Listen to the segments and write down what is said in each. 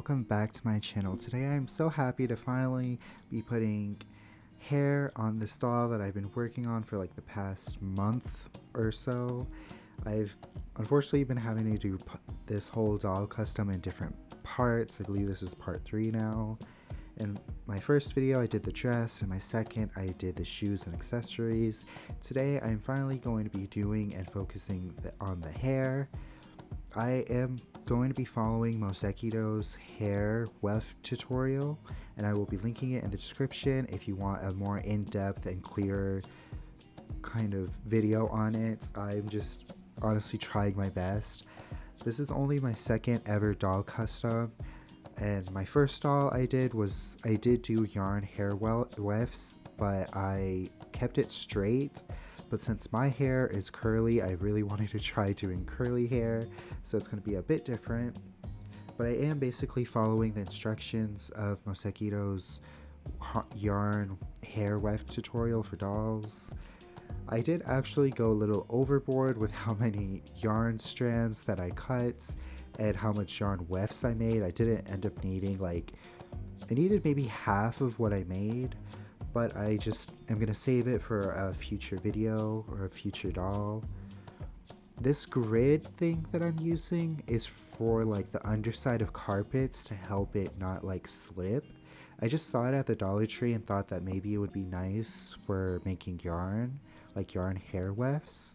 welcome back to my channel. Today I'm so happy to finally be putting hair on this doll that I've been working on for like the past month or so. I've unfortunately been having to do this whole doll custom in different parts. I believe this is part 3 now. In my first video I did the dress, and my second I did the shoes and accessories. Today I'm finally going to be doing and focusing on the hair. I am going to be following Makeovers hair weft tutorial, and I will be linking it in the description if you want a more in-depth and clear kind of video on it. I'm just honestly trying my best. This is only my second ever doll custom, and my first doll I did do yarn hair wefts, but I kept it straight. But since my hair is curly, I really wanted to try doing curly hair, so it's going to be a bit different. But I am basically following the instructions of Makeovers yarn hair weft tutorial for dolls. I did actually go a little overboard with how many yarn strands that I cut and how much yarn wefts I made. I didn't end up needing I needed maybe half of what I made. But I just am going to save it for a future video or a future doll. This grid thing that I'm using is for like the underside of carpets to help it not like slip. I just saw it at the Dollar Tree and thought that maybe it would be nice for making yarn, like yarn hair wefts.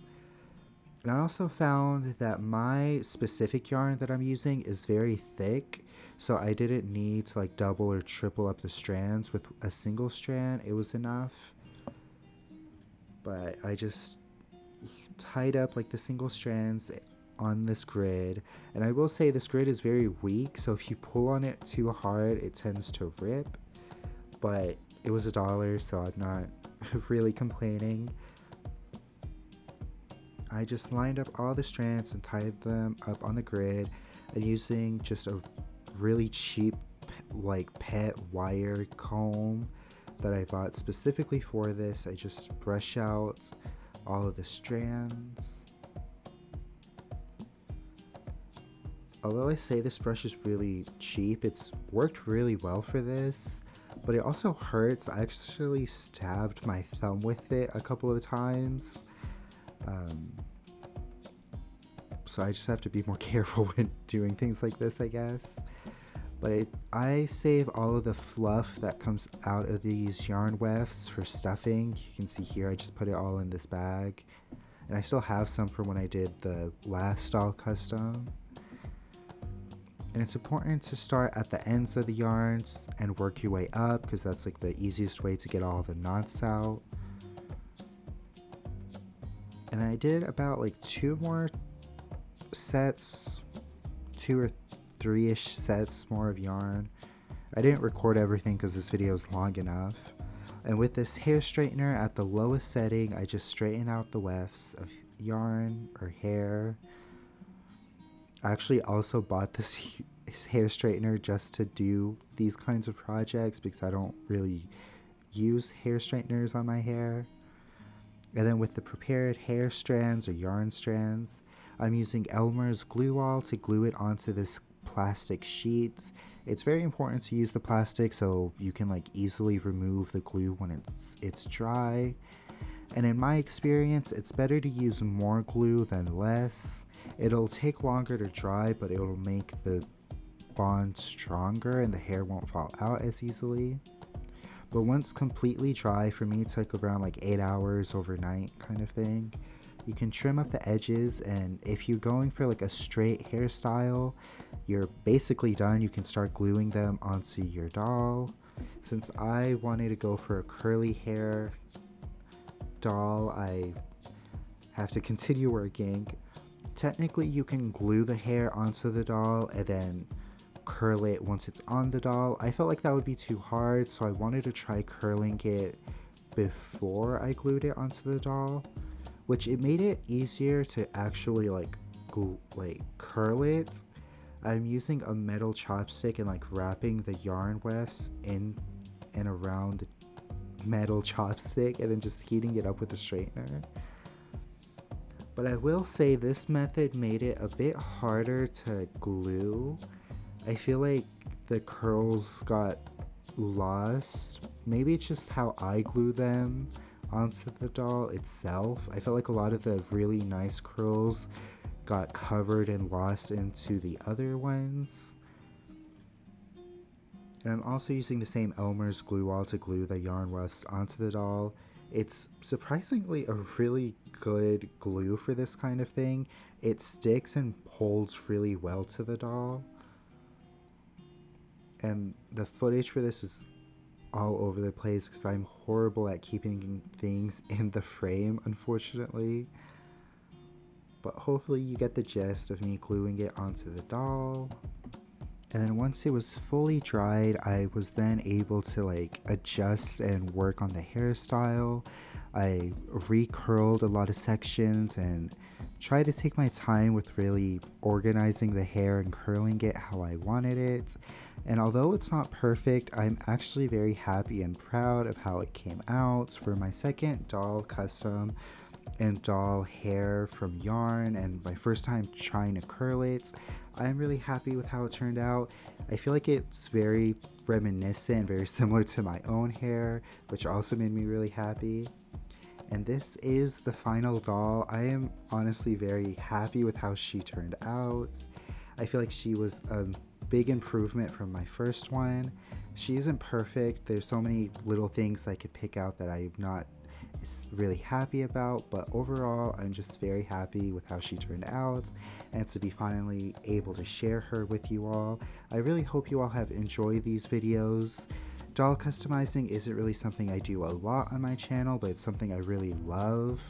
And I also found that my specific yarn that I'm using is very thick, so I didn't need to like double or triple up the strands. With a single strand it was enough. But I just tied up like the single strands on this grid, and I will say this grid is very weak, so if you pull on it too hard it tends to rip. But it was $1, so I'm not really complaining. I just lined up all the strands and tied them up on the grid, and using just a really cheap like pet wire comb that I bought specifically for this, I just brush out all of the strands. Although I say this brush is really cheap, it's worked really well for this, but it also hurts. I actually stabbed my thumb with it a couple of times. So I just have to be more careful when doing things like this, I guess. But I save all of the fluff that comes out of these yarn wefts for stuffing. You can see here I just put it all in this bag. And I still have some from when I did the last doll custom. And it's important to start at the ends of the yarns and work your way up, because that's like the easiest way to get all the knots out. And I did about like 2 more sets, 2 or 3-ish sets more of yarn. I didn't record everything because this video is long enough. And with this hair straightener at the lowest setting, I just straighten out the wefts of yarn or hair. I actually also bought this hair straightener just to do these kinds of projects, because I don't really use hair straighteners on my hair. And then with the prepared hair strands or yarn strands, I'm using Elmer's glue wall to glue it onto this plastic sheet. It's very important to use the plastic so you can like easily remove the glue when it's dry. And in my experience, it's better to use more glue than less. It'll take longer to dry, but it'll make the bond stronger and the hair won't fall out as easily. But once completely dry, for me it took around like 8 hours overnight kind of thing. You can trim up the edges, and if you're going for like a straight hairstyle, you're basically done. You can start gluing them onto your doll. Since I wanted to go for a curly hair doll, I have to continue working. Technically you can glue the hair onto the doll and then curl it once it's on the doll. I felt like that would be too hard, so I wanted to try curling it before I glued it onto the doll, which it made it easier to actually like curl it. I'm using a metal chopstick and like wrapping the yarn wefts in and around the metal chopstick and then just heating it up with a straightener. But I will say this method made it a bit harder to glue. I feel like the curls got lost. Maybe it's just how I glue them onto the doll itself. I felt like a lot of the really nice curls got covered and lost into the other ones. And I'm also using the same Elmer's glue wall to glue the yarn wefts onto the doll. It's surprisingly a really good glue for this kind of thing. It sticks and holds really well to the doll. And the footage for this is all over the place because I'm horrible at keeping things in the frame, unfortunately. But hopefully you get the gist of me gluing it onto the doll. And then once it was fully dried, I was then able to like adjust and work on the hairstyle. I recurled a lot of sections and tried to take my time with really organizing the hair and curling it how I wanted it. And although it's not perfect, I'm actually very happy and proud of how it came out for my second doll custom and doll hair from yarn, and my first time trying to curl it. I'm really happy with how it turned out. I feel like it's very reminiscent, very similar to my own hair, which also made me really happy. And this is the final doll. I am honestly very happy with how she turned out. I feel like she was a big improvement from my first one. She isn't perfect. There's so many little things I could pick out that I'm not really happy about, but overall I'm just very happy with how she turned out and to be finally able to share her with you all. I really hope you all have enjoyed these videos. Doll customizing isn't really something I do a lot on my channel, but it's something I really love.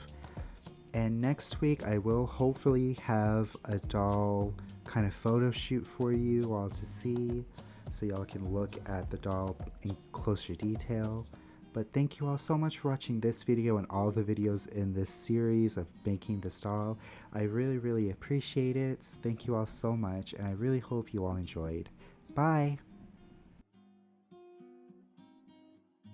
And next week I will hopefully have a doll kind of photo shoot for you all to see, so y'all can look at the doll in closer detail. But thank you all so much for watching this video and all the videos in this series of making this doll. I really appreciate it. Thank you all so much, and I really hope you all enjoyed. Bye!